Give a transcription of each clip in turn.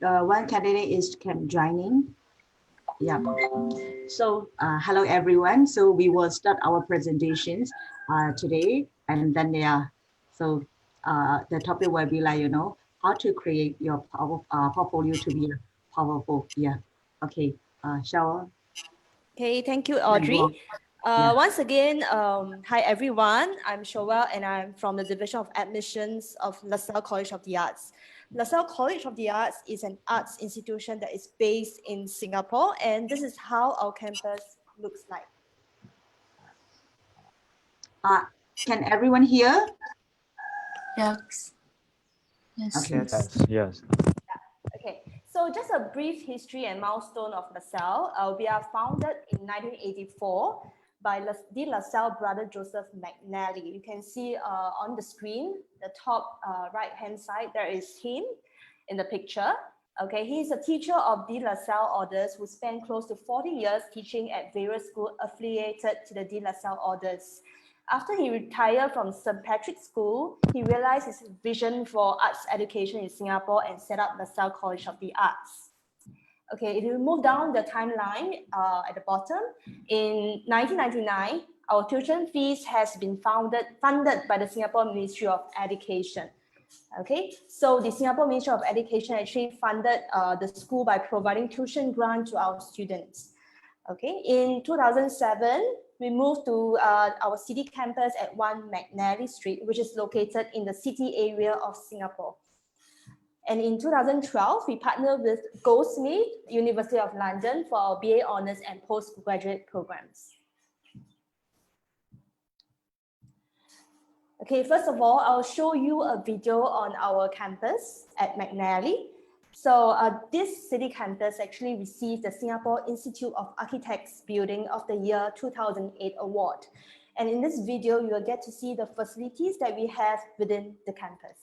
One candidate is joining. Yeah. So hello everyone. So we will start our presentations today, and then so the topic will be like how to create your portfolio to be powerful. Yeah. Okay. Shall Okay, thank you, Audrey. Once again, hi everyone. I'm Shoel and I'm from the Division of Admissions of LaSalle College of the Arts. LaSalle College of the Arts is an arts institution that is based in Singapore, and this is how our campus looks like. Can everyone hear? Yes. Okay. Yes. Okay, so just a brief history and milestone of LaSalle. We are founded in 1984 by the LaSalle brother Joseph McNally. You can see on the screen, the top right-hand side, there is him in the picture. Okay, he's a teacher of the LaSalle orders who spent close to 40 years teaching at various schools affiliated to the De La Salle orders. After he retired from St. Patrick's School, he realized his vision for arts education in Singapore and set up LaSalle College of the Arts. Okay, if you move down the timeline at the bottom, in 1999, our tuition fees has been funded by the Singapore Ministry of Education. Okay, so the Singapore Ministry of Education actually funded the school by providing tuition grant to our students. Okay, in 2007, we moved to our city campus at 1 McNally Street, which is located in the city area of Singapore. And in 2012, we partnered with Goldsmith, University of London, for our BA Honours and postgraduate programs. Okay, first of all, I'll show you a video on our campus at McNally. So this city campus actually received the Singapore Institute of Architects Building of the Year 2008 award. And in this video, you will get to see the facilities that we have within the campus.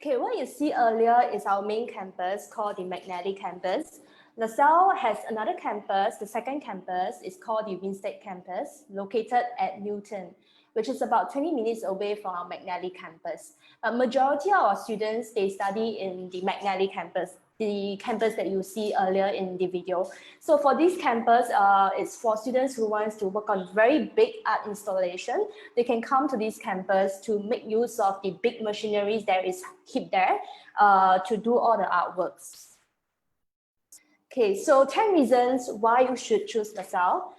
Okay, what you see earlier is our main campus called the McNally campus. LaSalle has another campus. The second campus is called the Winstead campus, located at Newton, which is about 20 minutes away from our McNally campus. A majority of our students, they study in the McNally campus, the campus that you see earlier in the video. So for this campus, it's for students who wants to work on very big art installation. They can come to this campus to make use of the big machineries that is kept there to do all the artworks. Okay, so 10 reasons why you should choose LaSalle.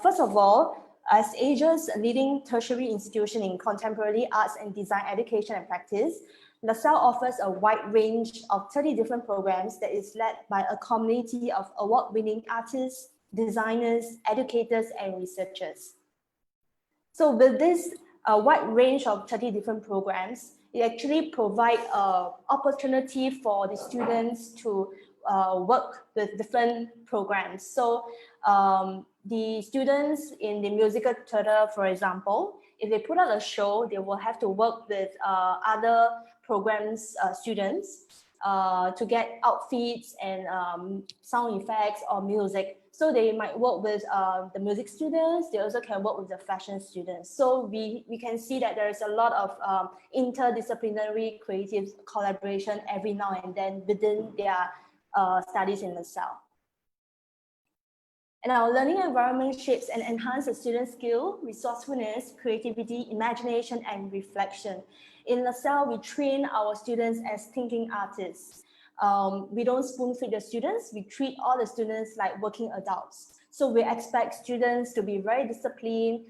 First of all, as Asia's leading tertiary institution in contemporary arts and design education and practice, LaSalle offers a wide range of 30 different programs that is led by a community of award-winning artists, designers, educators, and researchers. So with this a wide range of 30 different programs. It actually provides opportunity for the students to work with different programs. So the students in the musical theater, for example, if they put out a show, they will have to work with other programs students to get outfits and sound effects or music. So they might work with the music students. They also can work with the fashion students. So we can see that there is a lot of interdisciplinary creative collaboration every now and then within their studies in LaSalle. And our learning environment shapes and enhances the student skill, resourcefulness, creativity, imagination, and reflection. In LaSalle, we train our students as thinking artists. We don't spoon feed the students. We treat all the students like working adults. So we expect students to be very disciplined,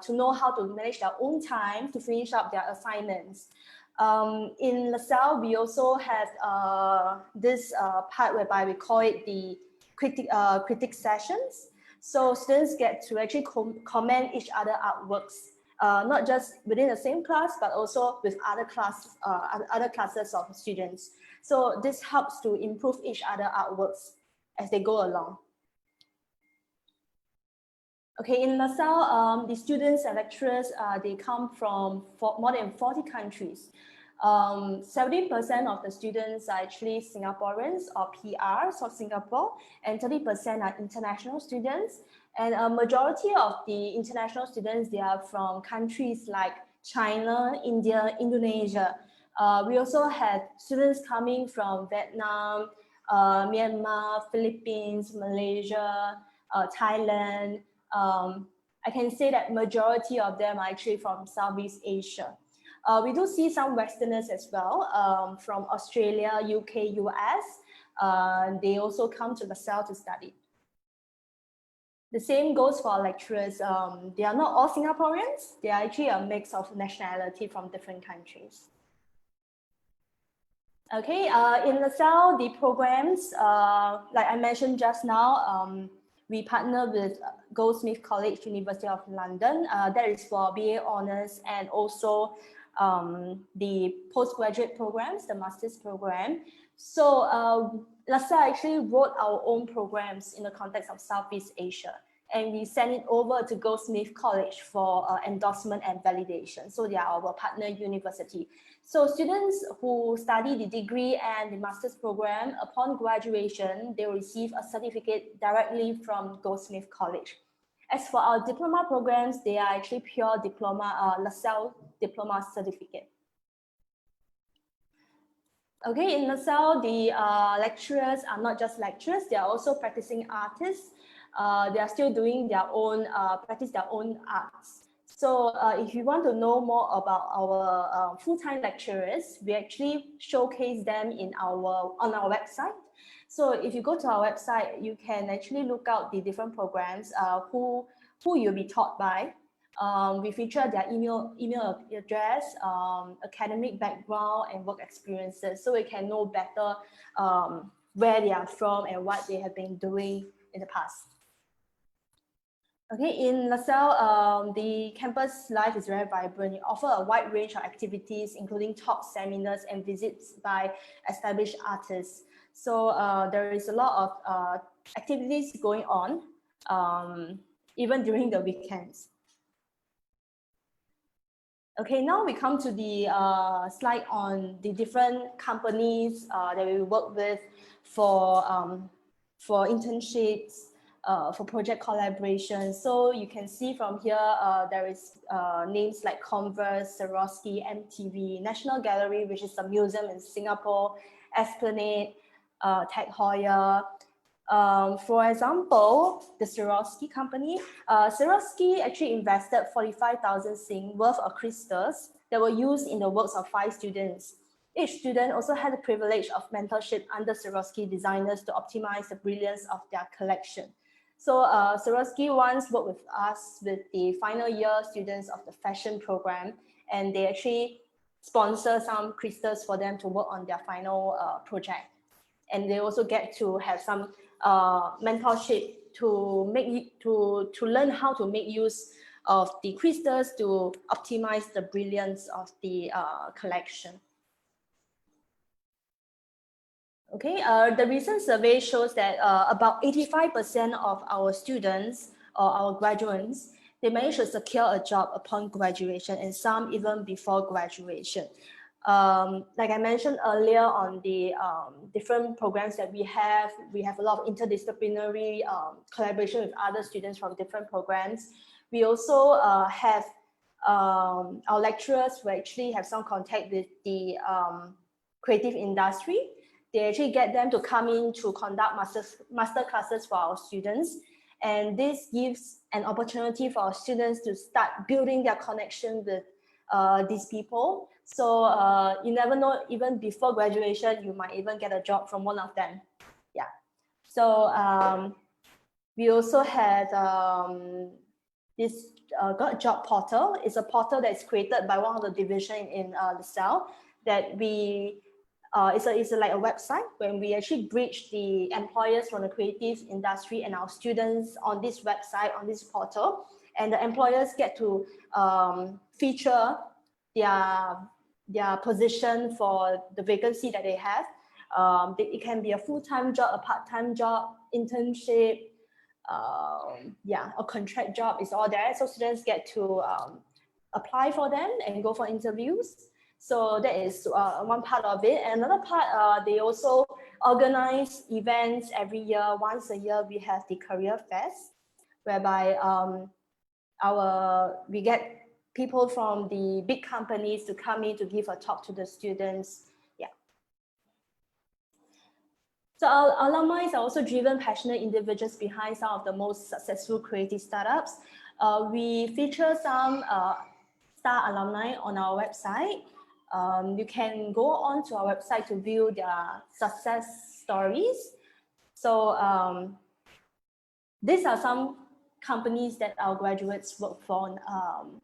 to know how to manage their own time, to finish up their assignments. In LaSalle, we also have this part whereby we call it the critic sessions. So students get to actually comment each other artworks, not just within the same class, but also with other classes of students. So this helps to improve each other artworks as they go along. Okay, in LaSalle, the students and lecturers, they come from more than 40 countries. 70% of the students are actually Singaporeans or PRs of Singapore, and 30% are international students. And a majority of the international students, they are from countries like China, India, Indonesia. We also had students coming from Vietnam, Myanmar, Philippines, Malaysia, Thailand. I can say that majority of them are actually from Southeast Asia. We do see some Westerners as well, from Australia, UK, US. They also come to LaSalle to study. The same goes for our lecturers. They are not all Singaporeans. They are actually a mix of nationality from different countries. Okay, in LaSalle, the programs, like I mentioned just now, we partner with Goldsmiths College, University of London. That is for BA Honours and also the postgraduate programs, the master's program. So LaSalle actually wrote our own programs in the context of Southeast Asia, and we sent it over to Goldsmiths College for endorsement and validation. So they are our partner university. So students who study the degree and the master's program, upon graduation, they will receive a certificate directly from Goldsmiths College. As for our diploma programs, they are actually pure diploma, LaSalle diploma certificate. Okay, in LaSalle, the lecturers are not just lecturers, they are also practicing artists. They are still doing their own, practice their own arts. So if you want to know more about our full-time lecturers, we actually showcase them on our website. So if you go to our website, you can actually look out the different programs, who you'll be taught by. We feature their email address, academic background, and work experiences, so we can know better where they are from and what they have been doing in the past. Okay, in LaSalle, the campus life is very vibrant. It offers a wide range of activities, including talks, seminars, and visits by established artists. So there is a lot of activities going on, even during the weekends. Okay, now we come to the slide on the different companies that we work with for internships, for project collaboration. So you can see from here, there is names like Converse, Swarovski, MTV, National Gallery, which is a museum in Singapore, Esplanade, Tag Heuer. For example, the Swarovski company, Swarovski actually invested 45,000 Sing worth of crystals that were used in the works of 5 students. Each student also had the privilege of mentorship under Swarovski designers to optimize the brilliance of their collection. So Swarovski once worked with us with the final year students of the fashion program, and they actually sponsor some crystals for them to work on their final project. And they also get to have some mentorship to learn how to make use of the crystals to optimize the brilliance of the collection. Okay, the recent survey shows that about 85% of our students or our graduates, they manage to secure a job upon graduation, and some even before graduation. Like I mentioned earlier on the different programs that we have a lot of interdisciplinary collaboration with other students from different programs. We also have our lecturers who actually have some contact with the creative industry. They actually get them to come in to conduct master classes for our students. And this gives an opportunity for our students to start building their connection with these people. So you never know, even before graduation, you might even get a job from one of them. Yeah. So we also had this got job portal. It's a portal that's created by one of the division in LASALLE that we it's like a website when we actually bridge the employers from the creative industry and our students on this website, on this portal, and the employers get to feature their position for the vacancy that they have. It can be a full-time job, a part-time job, internship, a contract job is all there. So students get to apply for them and go for interviews. So that is one part of it. And another part, they also organize events every year. Once a year, we have the Career Fest, whereby we get people from the big companies to come in to give a talk to the students. Yeah. So our alumni are also driven, passionate individuals behind some of the most successful creative startups. We feature some star alumni on our website. You can go on to our website to view their success stories. So these are some companies that our graduates work for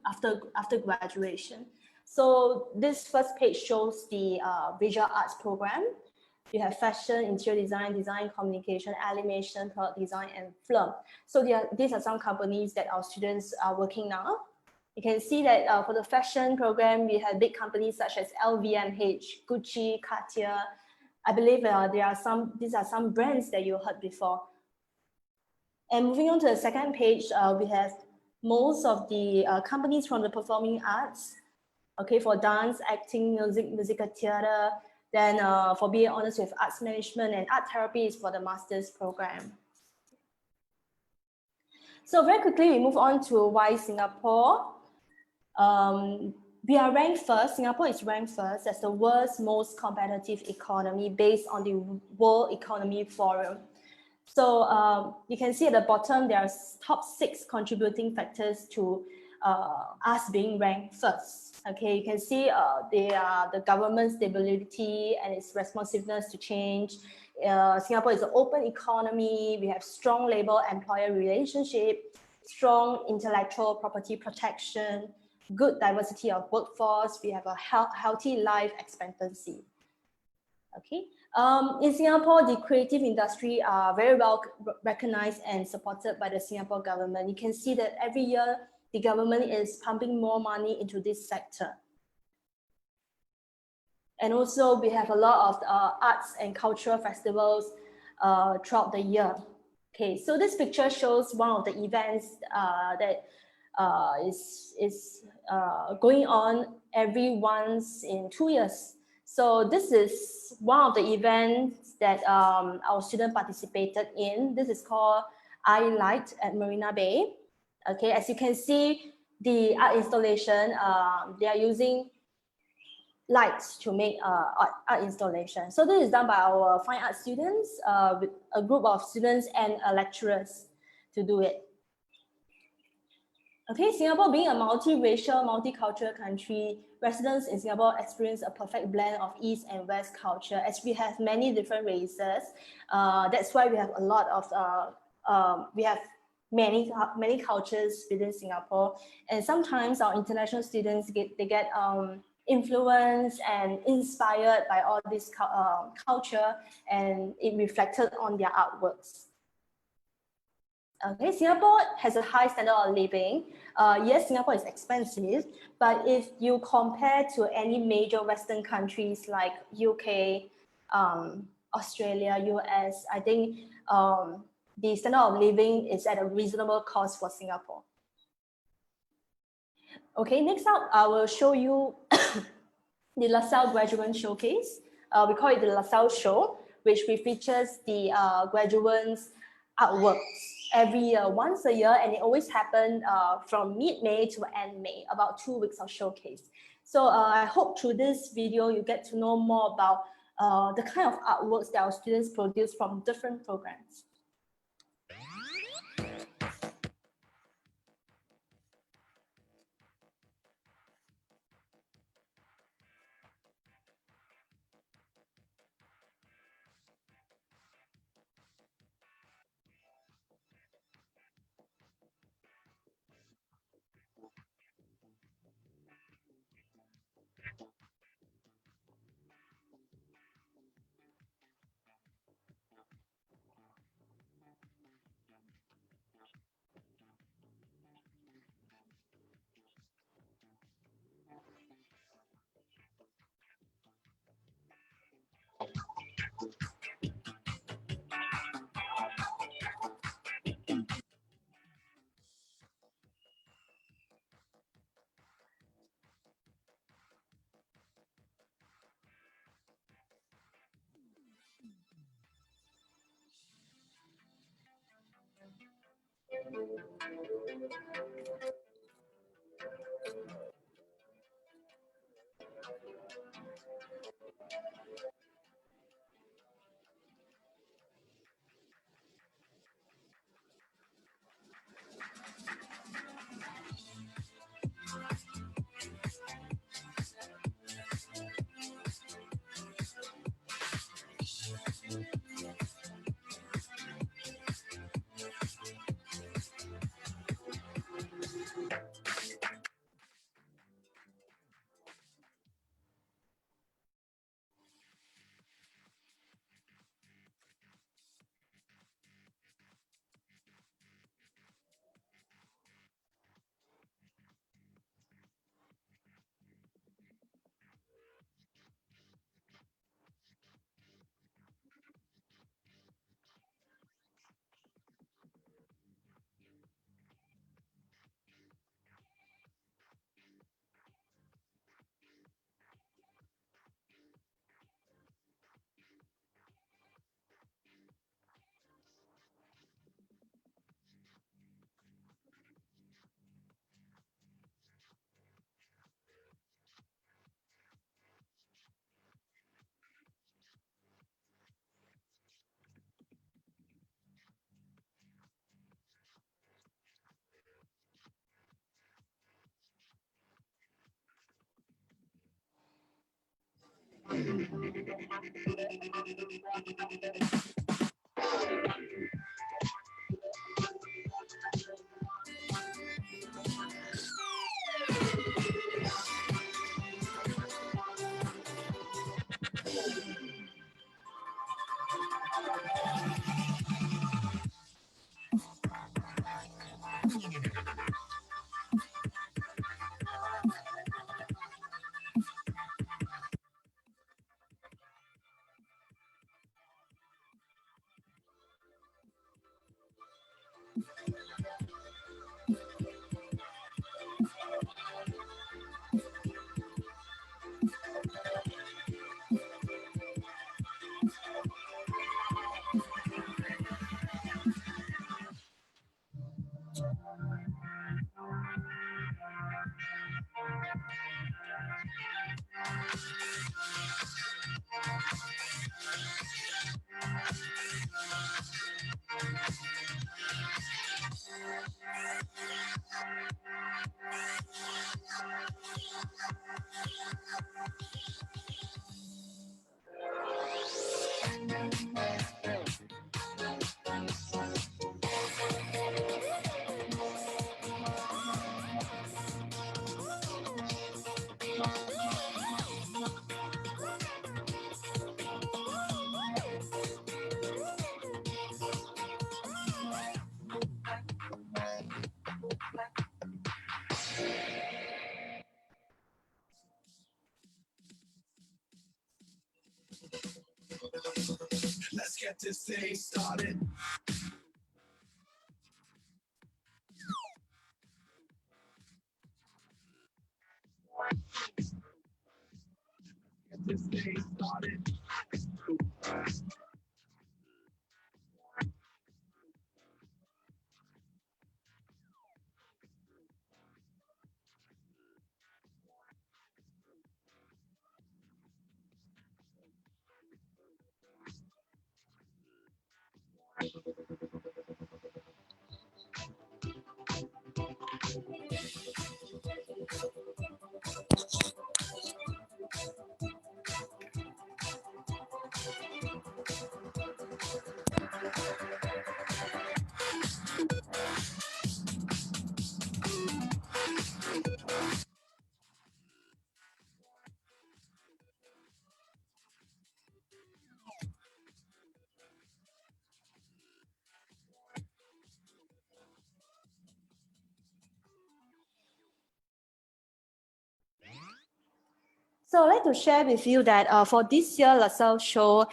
after graduation. So this first page shows the visual arts program. You have fashion, interior design, design communication, animation, product design, and film. So these are some companies that our students are working now. You can see that for the fashion program, we have big companies such as LVMH, Gucci, Cartier. I believe these are some brands that you heard before. And moving on to the second page, we have most of the companies from the performing arts. Okay, for dance, acting, music, musical theater. Then for BA Honors with Arts Management and Art Therapy is for the Master's program. So very quickly, we move on to why Singapore. We are ranked first. Singapore is ranked first as the world's most competitive economy based on the World Economic Forum. So you can see at the bottom, there are top 6 contributing factors to us being ranked first. Okay, you can see they are the government stability and its responsiveness to change. Singapore is an open economy. We have strong labor-employer relationship, strong intellectual property protection, good diversity of workforce. We have a healthy life expectancy. Okay. In Singapore, the creative industry are very well recognized and supported by the Singapore government. You can see that every year, the government is pumping more money into this sector. And also, we have a lot of arts and cultural festivals throughout the year. Okay, so this picture shows one of the events that is going on every once in 2 years. So this is one of the events that our student participated in. This is called I Light at Marina Bay. Okay, as you can see, the art installation, they are using lights to make art installation. So this is done by our fine art students with a group of students and lecturers to do it. Okay, Singapore being a multiracial, multicultural country, residents in Singapore experience a perfect blend of East and West culture. As we have many different races, that's why we have a lot of, we have many cultures within Singapore. And sometimes our international students get influenced and inspired by all this culture, and it reflected on their artworks. Okay, Singapore has a high standard of living. Yes, Singapore is expensive, but if you compare to any major Western countries like UK, Australia, US, I think the standard of living is at a reasonable cost for Singapore. Okay, next up, I will show you the LaSalle Graduate Showcase. We call it the LaSalle Show, which features the graduates' artworks every year, once a year, and it always happens from mid-May to end May, about 2 weeks of showcase. So I hope through this video, you get to know more about the kind of artworks that our students produce from different programs. So I'd like to share with you that for this year LaSalle show,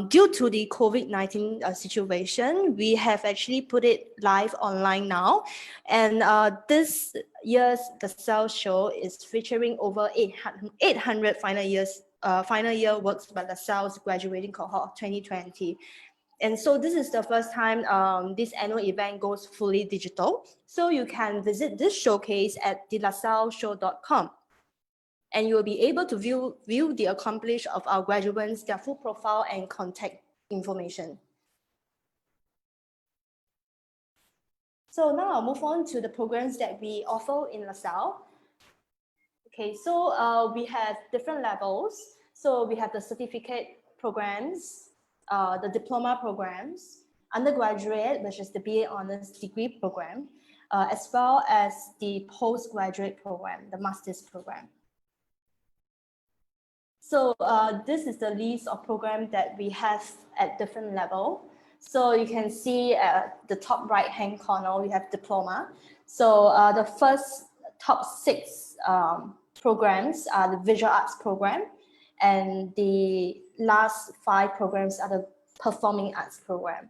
due to the COVID-19 situation, we have actually put it live online now. And this year's LaSalle show is featuring over 800 final year works by LaSalle's graduating cohort of 2020. And so this is the first time this annual event goes fully digital. So you can visit this showcase at thelasalleshow.com. And you will be able to view the accomplishments of our graduates, their full profile and contact information. So now I'll move on to the programs that we offer in LaSalle. Okay, so we have different levels. So we have the certificate programs, the diploma programs, undergraduate, which is the BA Honors Degree program, as well as the postgraduate program, the master's program. So this is the list of programs that we have at different level. So you can see at the top right-hand corner, we have diploma. So the first top 6 programs are the visual arts program, and the last 5 programs are the performing arts program.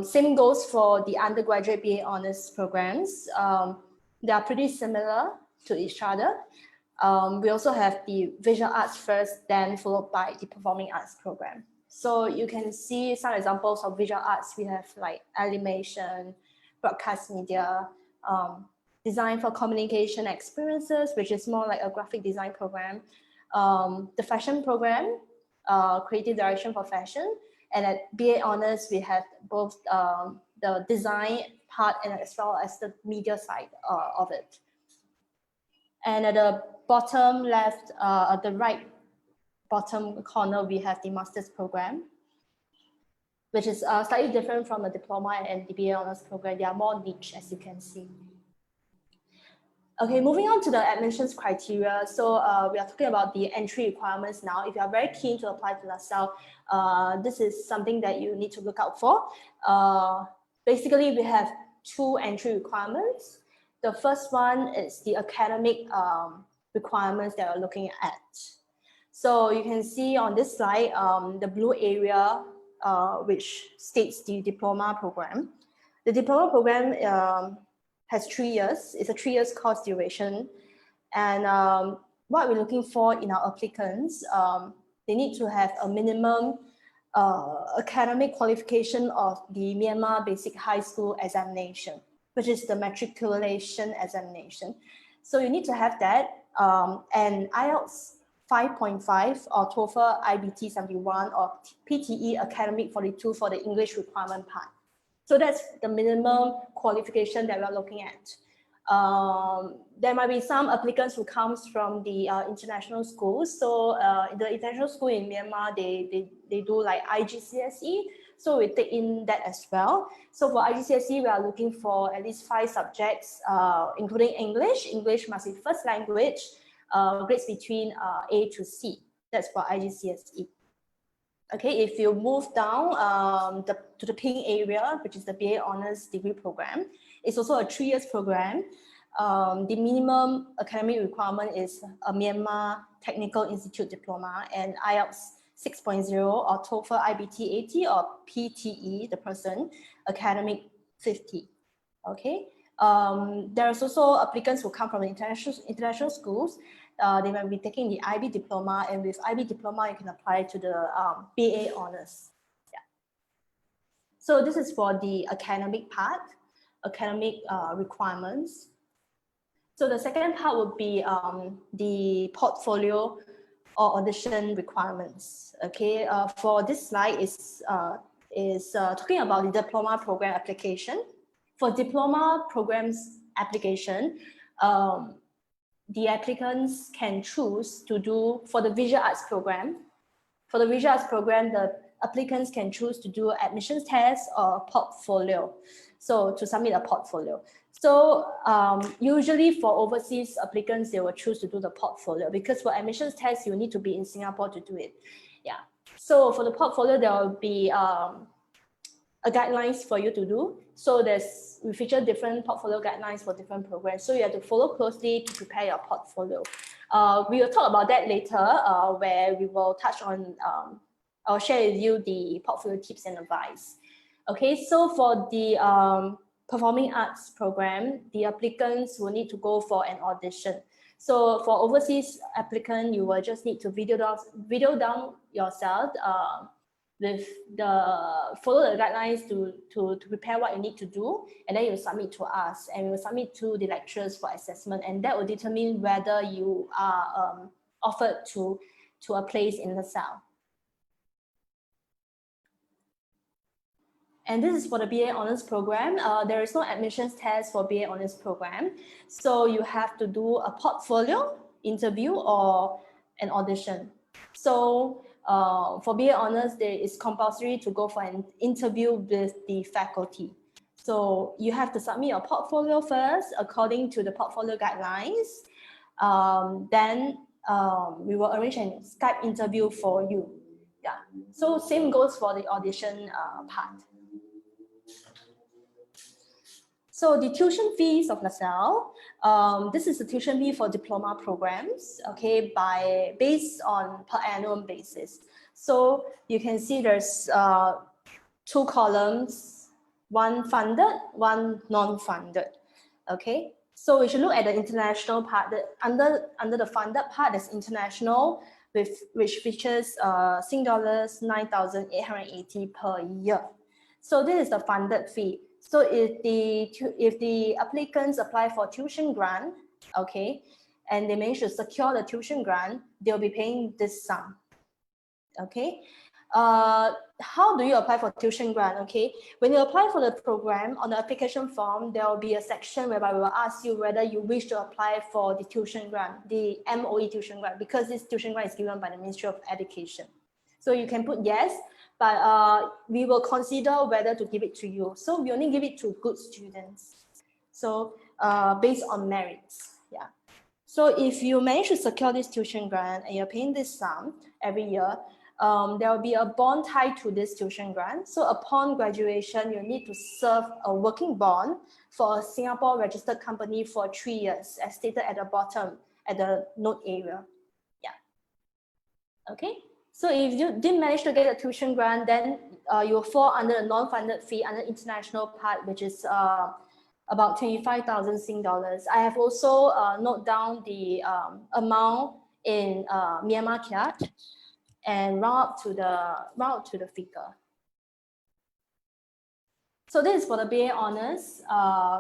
Same goes for the undergraduate BA Honors programs. They are pretty similar to each other. We also have the visual arts first, then followed by the performing arts program. So you can see some examples of visual arts. We have like animation, broadcast media, design for communication experiences, which is more like a graphic design program. The fashion program, creative direction for fashion. And at BA Honors, we have both the design part and as well as the media side of it. And at the bottom left, at the right bottom corner, we have the master's program, which is slightly different from the diploma and the BA Honors program. They are more niche, as you can see. Okay, moving on to the admissions criteria. So we are talking about the entry requirements now. If you are very keen to apply to LaSalle, this is something that you need to look out for. Basically, we have 2 entry requirements. The first one is the academic requirements that we're looking at. So you can see on this slide, the blue area, which states the diploma program. The diploma program has 3 years. It's a 3 years course duration. And what we're looking for in our applicants, they need to have a minimum academic qualification of the Myanmar Basic High School examination, which is the matriculation examination. So you need to have that, and IELTS 5.5 or TOEFL IBT 71 or PTE Academic 42 for the English requirement part. So that's the minimum qualification that we're looking at. There might be some applicants who comes from the international schools. So the international school in Myanmar, they do like IGCSE. So we take in that as well. So for IGCSE, we are looking for at least 5 subjects, including English. English must be first language, grades between A to C. That's for IGCSE. Okay, if you move down to the pink area, which is the BA Honors Degree Program, it's also a 3 years program. The minimum academic requirement is a Myanmar Technical Institute Diploma and IELTS 6.0, or TOEFL IBT 80, or PTE, the person, academic 50. Okay. There's also applicants who come from international schools. They might be taking the IB diploma, and with IB diploma, you can apply to the BA honors. Yeah. So this is for the academic part, academic requirements. So the second part would be the portfolio or audition requirements. Okay, for this slide is talking about the diploma program application. For diploma programs application, the applicants can choose to do, for the visual arts program, the applicants can choose to do admissions test or portfolio. So to submit a portfolio. So usually for overseas applicants, they will choose to do the portfolio, because for admissions test, you need to be in Singapore to do it. Yeah. So for the portfolio, there will be a guidelines for you to do. So we feature different portfolio guidelines for different programs. So you have to follow closely to prepare your portfolio. We will talk about that later, where we will touch on, I'll share with you the portfolio tips and advice. Okay, so for the performing arts program, the applicants will need to go for an audition. So for overseas applicant, you will just need to video down yourself with follow the guidelines to prepare what you need to do, and then you submit to us, and we will submit to the lecturers for assessment, and that will determine whether you are offered to a place in LASALLE. And this is for the BA Honors Program. There is no admissions test for BA Honors Program. So you have to do a portfolio interview or an audition. So for BA Honors, there is compulsory to go for an interview with the faculty. So you have to submit your portfolio first according to the portfolio guidelines. Then we will arrange a Skype interview for you. Yeah. So same goes for the audition part. So the tuition fees of LASALLE, this is the tuition fee for diploma programs, okay, based on per annum basis. So you can see there's two columns, one funded, one non-funded, okay. So we should look at the international part. Under the funded part, there's international, which features Sing dollars 9,880 per year. So this is the funded fee. So if the applicants apply for tuition grant, okay, and they manage to secure the tuition grant, they'll be paying this sum. Okay. How do you apply for tuition grant? Okay, when you apply for the program, on the application form, there will be a section whereby we will ask you whether you wish to apply for the tuition grant, the MOE tuition grant, because this tuition grant is given by the Ministry of Education. So you can put yes, but we will consider whether to give it to you. So we only give it to good students. So based on merits, yeah. So if you manage to secure this tuition grant and you're paying this sum every year, there will be a bond tied to this tuition grant. So upon graduation, you need to serve a working bond for a Singapore registered company for 3 years, as stated at the bottom at the note area. Yeah. Okay. So if you didn't manage to get a tuition grant, then you will fall under a non-funded fee under international part, which is about 25,000 Sing dollars. I have also noted down the amount in Myanmar kyat and round up to the figure. So this is for the BA Honors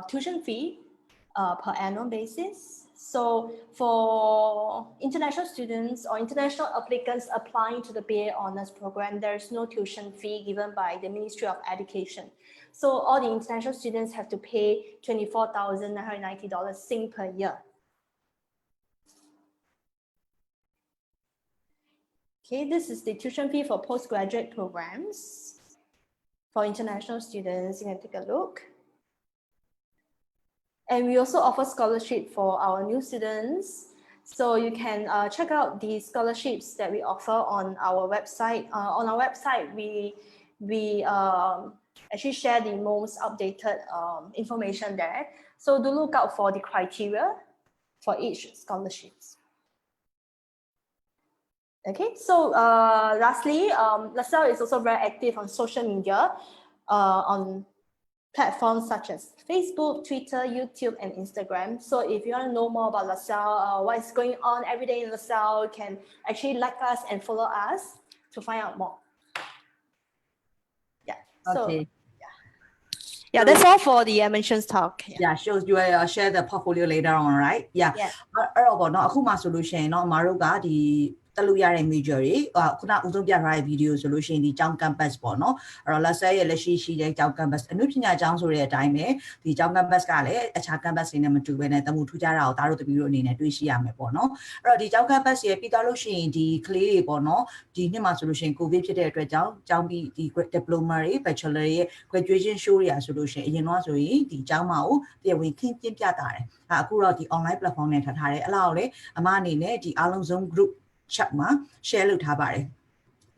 tuition fee per annum basis. So for international students or international applicants applying to the BA Honors program, there is no tuition fee given by the Ministry of Education. So all the international students have to pay $24,990 Sing per year. Okay, this is the tuition fee for postgraduate programs. For international students, you can take a look. And we also offer scholarship for our new students. So you can check out the scholarships that we offer on our website. On our website, we actually share the most updated information there. So do look out for the criteria for each scholarships. Okay, so lastly, LASALLE is also very active on social media, on platforms such as Facebook, Twitter, YouTube, and Instagram. So if you want to know more about LASALLE, what is going on every day in LASALLE, you can actually like us and follow us to find out more. Yeah. So Okay. yeah, that's all for the mentions talk. Yeah, shows you will share the portfolio later on, right? Yeah. အဲ့တော့ပေါ့နော်အခုမှဆိုလို့ရှိရင်เนาะအမတို့ကဒီတက်လို့ရတဲ့ major တွေခုနဦးဆုံးပြထားတဲ့ video ဆိုလို့ရှိရင်ဒီကျောင်း campus ပေါ့နော်အဲ့တော့ LASALLE ရဲ့လက်ရှိရှိတဲ့ကျောင်း campus အနုပညာကျောင်းဆိုတဲ့အတိုင်းပဲဒီကျောင်း campus ကလည်းအခြား campus တွေနဲ့မတူဘဲနဲ့တမှုထူးခြားတာကိုဒါတို့တပီတို့အနေနဲ့တွေ့ရှိရမယ်ပေါ့နော်အဲ့တော့ဒီကျောင်း campus ရဲ့ပြီးသွားလို့ရှိရင်ဒီကလေးတွေပေါ့နော်ဒီနှစ်မှာဆိုလို့ရှိရင် covid ဖြစ်တဲ့အတွက်ကြောင့်ကျောင်းပြီးဒီ diploma တွေ bachelor ရဲ့ graduation show တွေဆိုလို့ရှိရင်အရင်တော့ဆိုရင်ဒီကျောင်းမှာကိုတရားဝင်ခင်းပြပြတာတယ်အခုတော့ဒီ online platform နဲ့ထားထားတယ်အဲ့လောက်လေအမအနေနဲ့ဒီအားလုံးစုံ group chat မှာ share လုပ်ထားပါတယ်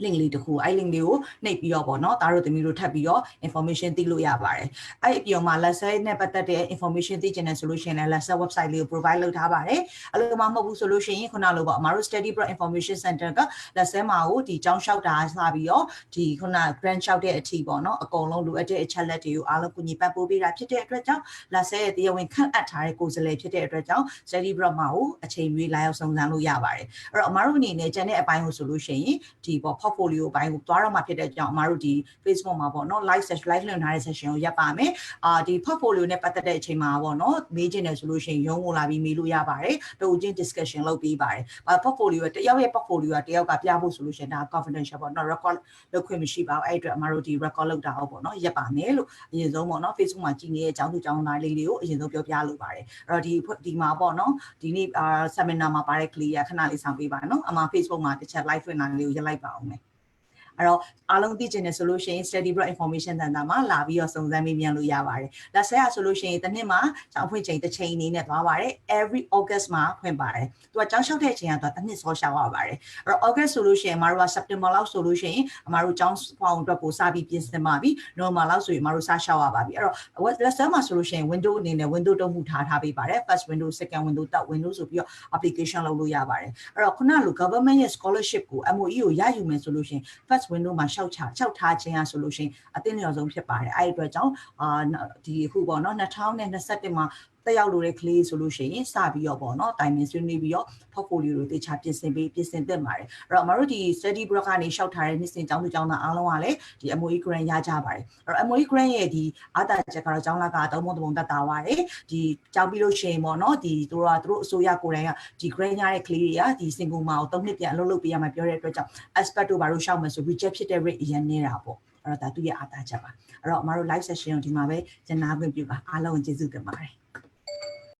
link လေးတစ်ခုအဲ့ link လေးကိုနှိပ်ပြီးတော့ပေါ့နော်ဒါတို့သမီးတို့ထပ်ပြီးတော့ information သိလို့ရပါတယ်အဲ့အပြင်မှာ LASALLE နဲ့ပတ်သက်တဲ့ information သိချင်တယ်ဆိုလို့ရှိရင်လည်း LASALLE website လေးကို provide လုပ်ထားပါတယ်အဲ့လိုမှမဟုတ်ဘူးဆိုလို့ရှိရင်ခုနလိုပေါ့အမတို့ study pro information center က LASALLE မှာကိုဒီကျောင်းလျှောက်တာစပြီးတော့ဒီခုန grant လျှောက်တဲ့အထိပေါ့နော်အကုန်လုံးလိုအပ်တဲ့အချက်လက်တွေကိုအားလုံးကူညီပံ့ပိုးပေးတာဖြစ်တဲ့အတွက်ကြောင့် LASALLE ရဲ့တရားဝင်ခန့်အပ်ထားတဲ့ကိုယ်စားလှယ်ဖြစ်တဲ့အတွက်ကြောင့် study pro မှာကိုအချိန်ရွေးလာရောက်စုံစမ်းလို့ရပါတယ်အဲ့တော့အမတို့အနေနဲ့ကျန်တဲ့အပိုင်းကိုဆိုလို့ရှိရင်ဒီပေါ့ portfolio ဘိုင်းကိုသွားရမှာဖြစ်တဲ့အကြောင်းအမတို့ဒီ Facebook မှာပေါ့နော် liveလွှင့်ထားတဲ့ session ကိုရပ်ပါမယ်ဒီ portfolio နဲ့ပတ်သက်တဲ့အချိန်မှာပေါ့နော်မေးချင်တယ်ဆိုလို့ရှိရင်ရုံးကိုလာပြီးမေးလို့ရပါတယ်တို့ချင်း discussion လုပ်ပေးပါတယ် portfolio တယောက်ရဲ့ portfolio တယောက်ကပြဖို့ဆိုလို့ရှိရင်ဒါ confidential ပေါ့နော် record လုပ်ခွင့်မရှိပါဘူးအဲ့အတွက်အမတို့ဒီ record လုပ်တာပေါ့နော်ရပ်ပါမယ်လို့အရင်ဆုံးပေါ့နော် Facebook မှာကြည့်နေတဲ့အကြောင်းသူကြောင်းသားလေးတွေကိုအရင်ဆုံးပြောပြလိုပါတယ်အဲ့တော့ဒီမှာပေါ့နော်ဒီနေ့seminar မှာပါတဲ့ clear ခဏလေးဆောင်ပေးပါနော်အမ Facebook မှာတစ်ချက် live ဖွင့်တာလေးကိုရပ်လိုက်ပါအောင်မယ်အဲ့တော့အားလုံးသိချင်တယ်ဆိုလို့ရှိရင် study pro information center မှာလာပြီးတော့စုံစမ်းမေးမြန်းလို့ရပါတယ် LASALLE ဆိုလို့ရှိရင်တစ်နှစ်မှာကျောင်းဖွင့်ချိန်တစ်ချိန်အနေနဲ့သွားပါတယ် every August မှာဖွင့်ပါတယ်သူကကျောင်းလျှောက်တဲ့အချိန်ကတော့တစ်နှစ်စောလျှောက်ရပါတယ်အဲ့တော့ August ဆိုလို့ရှိရင်အမတို့က September လောက်ဆိုလို့ရှိရင်အမတို့ကျောင်းဖောင်အတွက်ကိုစပြီးပြင်ဆင်ပါပြီ November လောက်ဆိုရင်အမတို့စလျှောက်ရပါပြီအဲ့တော့ LASALLE မှာဆိုလို့ရှိရင် window အနေနဲ့ window တုံးမှုထားပေးပါတယ် first window second window third window ဆိုပြီးတော့ application လုပ်လို့ရပါတယ်အဲ့တော့ခုနလို government ရဲ့ scholarship ကို MOE ကိုရယူမယ်ဆိုလို့ရှိရင် first window မှာလျှောက်ထားခြင်းဆိုလို့ရှိရင်အသင့်လျော်ဆုံးဖြစ်ပါတယ်အဲ့ဒီအတွက်ကြောင့်ဒီအခုပေါ့နော်2021မှာတက်ရောက်လို့တဲ့ကလေးဆိုလို့ရှိရင်စပြီးတော့ပေါ့နော်တိုင်ပင်ဆွေးနွေးပြီးတော့ portfolio တွေတေချာပြင်ဆင်သင့်ပါတယ်အဲ့တော့အမတို့ဒီ study block ကနေရှောက်ထားတဲ့နှစ်စဉ်ကျောင်းသူကျောင်းသားအားလုံးကလည်းဒီ MOE grant ရကြပါတယ်အဲ့တော့ MOE grant ရဲ့ဒီအားသာချက်ကတော့ကျောင်းလာကသုံးပုံတက်တာပါတယ်ဒီကျောင်းပြီးလို့ရှိရင်ပေါ့နော်ဒီသူတို့အစိုးရကိုယ်တိုင်ကဒီ grant ရတဲ့ကလေးတွေကဒီ single မှာ3နှစ်ပြန်အလုပ်လုပ်ပေးရမှာပြောတဲ့အတွက်ကြောင့် expert တို့ဘာလို့ရှောက်မယ်ဆို reject ဖြစ်တဲ့ rate အရင်နေတာပေါ့အဲ့တော့ဒါသူရဲ့အားသာချက်ပါအဲ့တော့အမတို့ live session ကိုဒီမှာပဲကျန်နာခွင့်ပြုပါအားလုံးကျေးဇူးတင်ပါတယ်